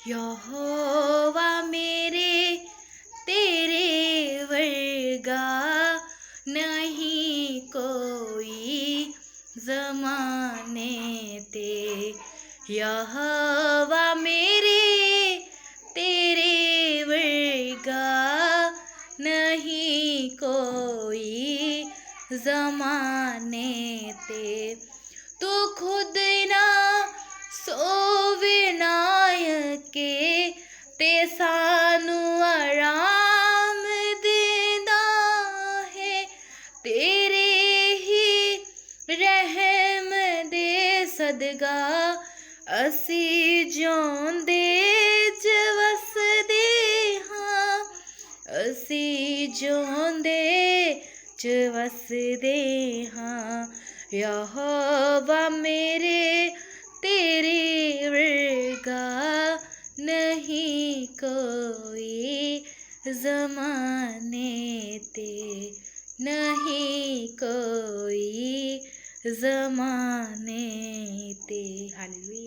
यहोवा मेरे तेरे वर्गा नहीं कोई ज़माने ते। यहोवा मेरे तेरे वर्गा नहीं कोई ज़माने ते। तू खुद ना सोवे नायके ते सानू आराम देंदा है। तेरे ही रहम दे सदका असी जिउंदे च वसदे हां। असी जिउंदे च वसदे हां। यहोवा मेरे तेरे वर्गा नहीं कोई ज़माने ते। नहीं कोई ज़माने ते। हालेलुया।